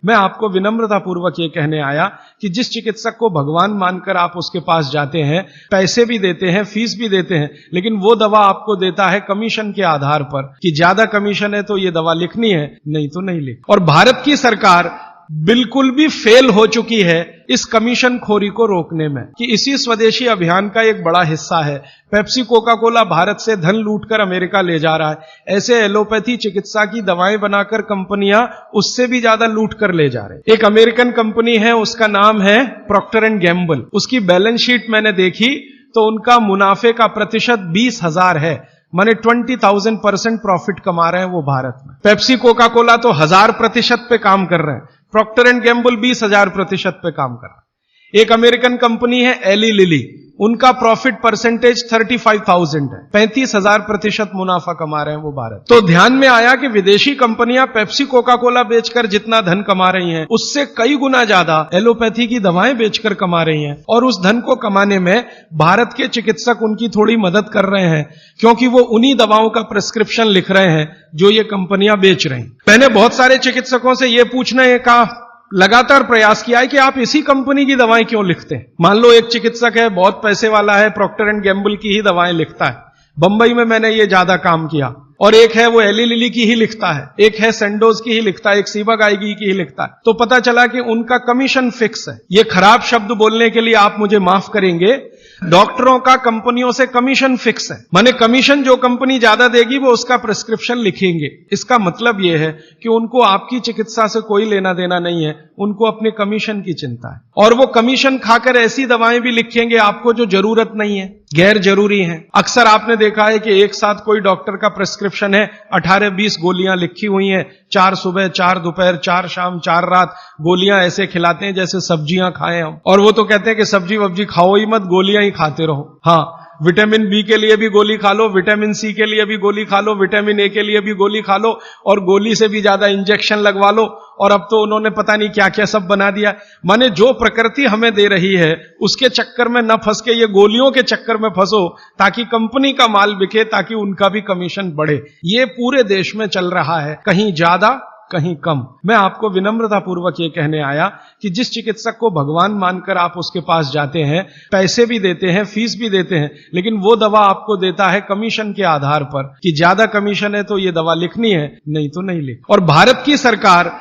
मैं आपको विनम्रता पूर्वक ये कहने आया कि जिस चिकित्सक को भगवान मानकर आप उसके पास जाते हैं, पैसे भी देते हैं, फीस भी देते हैं, लेकिन वो दवा आपको देता है कमीशन के आधार पर कि ज्यादा कमीशन है तो ये दवा लिखनी है, नहीं तो नहीं लिख। और भारत की सरकार बिल्कुल भी फेल हो चुकी है इस कमीशन खोरी को रोकने में, कि इसी स्वदेशी अभियान का एक बड़ा हिस्सा है। पेप्सी कोका कोला भारत से धन लूटकर अमेरिका ले जा रहा है, ऐसे एलोपैथी चिकित्सा की दवाएं बनाकर कंपनियां उससे भी ज्यादा लूट कर ले जा रहे। एक अमेरिकन कंपनी है, उसका नाम है प्रॉक्टर एंड गैम्बल। उसकी बैलेंस शीट मैंने देखी तो उनका मुनाफे का प्रतिशत 20,000 है, माने 20,000% प्रॉफिट कमा रहे हैं वो भारत में। पेप्सी कोका कोला तो 1000% पे काम कर रहे हैं, प्रॉक्टर एंड गैम्बल 20,000% पे काम कर रहा है। एक अमेरिकन कंपनी है एली लिली, उनका प्रॉफिट परसेंटेज 35,000 है, 35,000% मुनाफा कमा रहे हैं वो भारत। तो ध्यान में आया कि विदेशी कंपनियां पेप्सी कोका कोला बेचकर जितना धन कमा रही हैं, उससे कई गुना ज्यादा एलोपैथी की दवाएं बेचकर कमा रही हैं। और उस धन को कमाने में भारत के चिकित्सक उनकी थोड़ी मदद कर रहे हैं, क्योंकि वो उन्हीं दवाओं का प्रिस्क्रिप्शन लिख रहे हैं जो ये कंपनियां बेच रही हैं। मैंने बहुत सारे चिकित्सकों से ये पूछने का लगातार प्रयास किया है कि आप इसी कंपनी की दवाएं क्यों लिखते हैं। मान लो एक चिकित्सक है, बहुत पैसे वाला है, प्रॉक्टर एंड गैम्बल की ही दवाएं लिखता है। बंबई में मैंने ये ज्यादा काम किया। और एक है वो एली लिली की ही लिखता है, एक है सेंडोज की ही लिखता है, एक सीबागाइगी की ही लिखता है। तो पता चला कि उनका कमीशन फिक्स है। ये खराब शब्द बोलने के लिए आप मुझे माफ करेंगे, डॉक्टरों का कंपनियों से कमीशन फिक्स है, माने कमीशन जो कंपनी ज्यादा देगी वो उसका प्रिस्क्रिप्शन लिखेंगे। इसका मतलब यह है कि उनको आपकी चिकित्सा से कोई लेना देना नहीं है, उनको अपने कमीशन की चिंता है। और वो कमीशन खाकर ऐसी दवाएं भी लिखेंगे आपको जो जरूरत नहीं है, गैर जरूरी है। अक्सर आपने देखा है कि एक साथ कोई डॉक्टर का प्रिस्क्रिप्शन है, 18-20 गोलियां लिखी हुई हैं, 4 सुबह 4 दोपहर 4 शाम 4 रात, गोलियां ऐसे खिलाते हैं जैसे सब्जियां खाएं हम। और वो तो कहते हैं कि सब्जी वब्जी खाओ ही मत, गोलियां ही खाते रहो। हाँ, विटामिन बी के लिए भी गोली खा लो, विटामिन सी के लिए भी गोली खा लो, विटामिन ए के लिए भी गोली खा लो, और गोली से भी ज्यादा इंजेक्शन लगवा लो। और अब तो उन्होंने पता नहीं क्या क्या सब बना दिया। माने जो प्रकृति हमें दे रही है उसके चक्कर में न फंस के ये गोलियों के चक्कर में फंसो, ताकि कंपनी का माल बिके, ताकि उनका भी कमीशन बढ़े। ये पूरे देश में चल रहा है, कहीं ज्यादा कहीं कम। मैं आपको विनम्रता पूर्वक ये कहने आया कि जिस चिकित्सक को भगवान मानकर आप उसके पास जाते हैं, पैसे भी देते हैं, फीस भी देते हैं, लेकिन वो दवा आपको देता है कमीशन के आधार पर कि ज्यादा कमीशन है तो ये दवा लिखनी है, नहीं तो नहीं लिख। और भारत की सरकार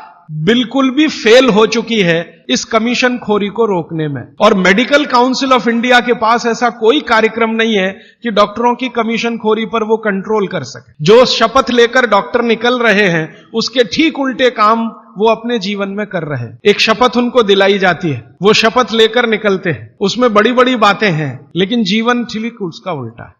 बिल्कुल भी फेल हो चुकी है इस कमीशन खोरी को रोकने में। और मेडिकल काउंसिल ऑफ इंडिया के पास ऐसा कोई कार्यक्रम नहीं है कि डॉक्टरों की कमीशन खोरी पर वो कंट्रोल कर सके। जो शपथ लेकर डॉक्टर निकल रहे हैं उसके ठीक उल्टे काम वो अपने जीवन में कर रहे हैं। एक शपथ उनको दिलाई जाती है, वो शपथ लेकर निकलते हैं, उसमें बड़ी बड़ी बातें हैं, लेकिन जीवन ठीक उसका उल्टा है।